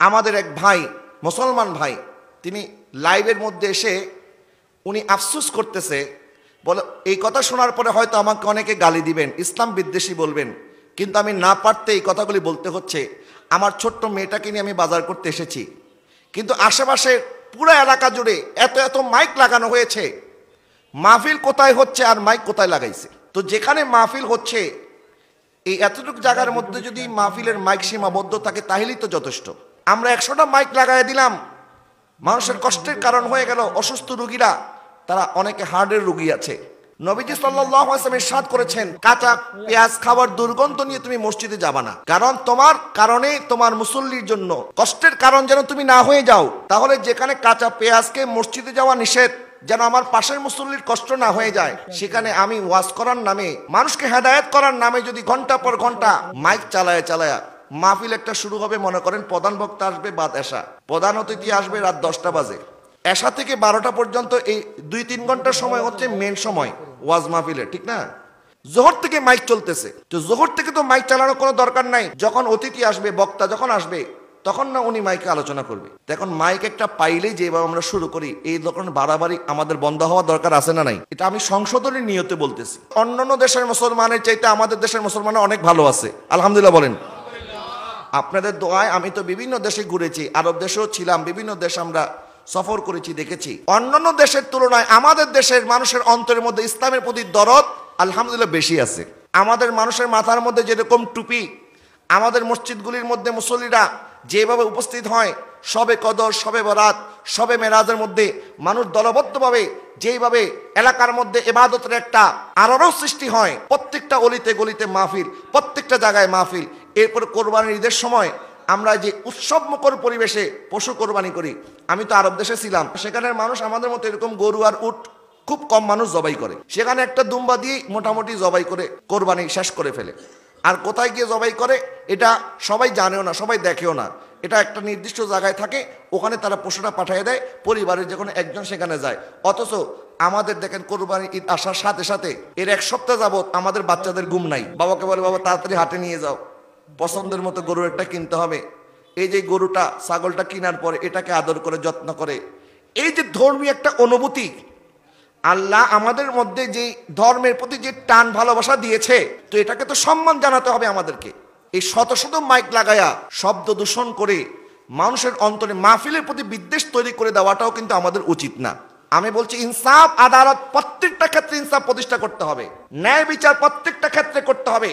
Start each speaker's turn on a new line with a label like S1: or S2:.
S1: আমাদের এক ভাই, মুসলমান ভাই, তিনি লাইভের মধ্যে এসে উনি আফসোস করতেছে, বলে এই কথা শোনার পরে হয়তো আমাকে অনেকে গালি দিবেন, ইসলাম বিদ্বেষী বলবেন, কিন্তু আমি না পারতে এই কথাগুলি বলতে হচ্ছে। আমার ছোট্ট মেয়েটাকে নিয়ে আমি বাজার করতে এসেছি, কিন্তু আশেপাশে পুরো এলাকা জুড়ে এত এত মাইক লাগানো হয়েছে, মাহফিল কোথায় হচ্ছে আর মাইক কোথায় লাগাইছে। তো যেখানে মাহফিল হচ্ছে এই এতটুকু জায়গার মধ্যে যদি মাহফিলের মাইক সীমাবদ্ধ থাকে তাহলেই তো যথেষ্ট। আমরা 100টা মাইক লাগাই দিলাম, মানুষের কষ্টের কারণ হয়ে গেল। অসুস্থ রোগীরা, তারা অনেকে হার্টের রোগী আছে। নবীজি সাল্লাল্লাহু আলাইহি ওয়াসাল্লাম ইরশাদ করেছেন, কাঁচা পেঁয়াজ খাবার দুর্গন্ধ নিয়ে তুমি মসজিদে যাবা না, কারণ তোমার কারণে তোমার মুসল্লির জন্য কষ্টের কারণ যেন তুমি না হয়ে যাও। তাহলে যেখানে কাঁচা পেঁয়াজকে মসজিদে যাওয়া নিষেধ, যেন আমার পাশের মুসল্লির কষ্ট না হয়ে যায়, সেখানে আমি ওয়াজ করার নামে, মানুষকে হেদায়েত করার নামে যদি ঘন্টা পর ঘন্টা মাইক চালায়া চালায়া মাহফিল একটা শুরু হবে, মনে করেন প্রধান বক্তা আসবে বাদ এশা, প্রধান অতিথি আসবে রাত 10টা বাজে, এশা থেকে 12টা পর্যন্ত এই 2-3 ঘন্টার সময় হচ্ছে মেন সময় ওয়াজ মাহফিলের, ঠিক না? জোহর থেকে মাইক চলতেছে, তো জোহর থেকে তো মাইক চালানোর কোনো দরকার নাই। যখন অতিথি আসবে, বক্তা যখন আসবে, তখন না উনি মাইকে আলোচনা করবে। এখন মাইক একটা পাইলেই যেভাবে আমরা শুরু করি, এই ধরনের বাড়াবাড়ি আমাদের বন্ধ হওয়া দরকার আছে না নাই? এটা আমি সংশোধনের নিয়তে বলতেছি। অন্যান্য দেশের মুসলমানের চাইতে আমাদের দেশের মুসলমান অনেক ভালো আছে, আলহামদুলিল্লাহ বলেন। আপনাদের দোয়ায় আমি তো বিভিন্ন দেশে ঘুরেছি, আরব দেশেও ছিলাম, বিভিন্ন দেশ আমরা সফর করেছি, দেখেছি। অন্যান্য দেশের তুলনায় আমাদের দেশের মানুষের অন্তরের মধ্যে ইসলামের প্রতি দরদ আলহামদুলিল্লাহ বেশি আছে। আমাদের মানুষের মাথার মধ্যে যেরকম টুপি, আমাদের মসজিদগুলির মধ্যে মুসল্লিরা যেভাবে উপস্থিত হয়, শবে কদর, শবে বরাত, শবে মেরাজের মধ্যে মানুষ দলবদ্ধভাবে যেইভাবে এলাকার মধ্যে ইবাদতের একটা আরো সৃষ্টি হয়, প্রত্যেকটা অলিতে গলিতে মাহফিল, প্রত্যেকটা জায়গায় মাহফিল। এরপর কোরবানির ঈদের সময় আমরা যে উৎসবমুখর পরিবেশে পশু কোরবানি করি, আমি তো আরব দেশে ছিলাম, সেখানের মানুষ আমাদের মতো এরকম গরু আর উট খুব কম মানুষ জবাই করে। সেখানে একটা দুম্বা দিয়ে মোটামুটি জবাই করে কোরবানি শেষ করে ফেলে। আর কোথায় গিয়ে জবাই করে এটা সবাই জানেও না, সবাই দেখেও না। এটা একটা নির্দিষ্ট জায়গায় থাকে, ওখানে তারা পশুটা পাঠিয়ে দেয়, পরিবারের যে কোনো একজন সেখানে যায়। অথচ আমাদের দেখেন কোরবানি ঈদ আসার সাথে সাথে এর 1 সপ্তাহ যাবত আমাদের বাচ্চাদের ঘুম নাই। বাবাকে বলে, বাবা তাড়াতাড়ি হাটে নিয়ে যাও, পছন্দের মতো গরু একটা কিনতে হবে। এই যে গরুটা, ছাগলটা কেনার পরে এটাকে আদর করে যত্ন করে, এই যে ধর্মীয় একটা অনুভূতি, আল্লাহ আমাদের মধ্যে যে ধর্মের প্রতি যে টান ভালোবাসা দিয়েছে, তো এটাকে তো সম্মান জানাতে হবে আমাদেরকে। এই শত শত মাইক লাগায়া শব্দ দূষণ করে মানুষের অন্তরে মাহফিলের প্রতি বিদ্বেষ তৈরি করে দেওয়াটাও কিন্তু আমাদের উচিত না। আমি বলছি ইনসাফ, আদালত প্রত্যেকটা ক্ষেত্রে ইনসাফ প্রতিষ্ঠা করতে হবে, ন্যায় বিচার প্রত্যেকটা ক্ষেত্রে করতে হবে।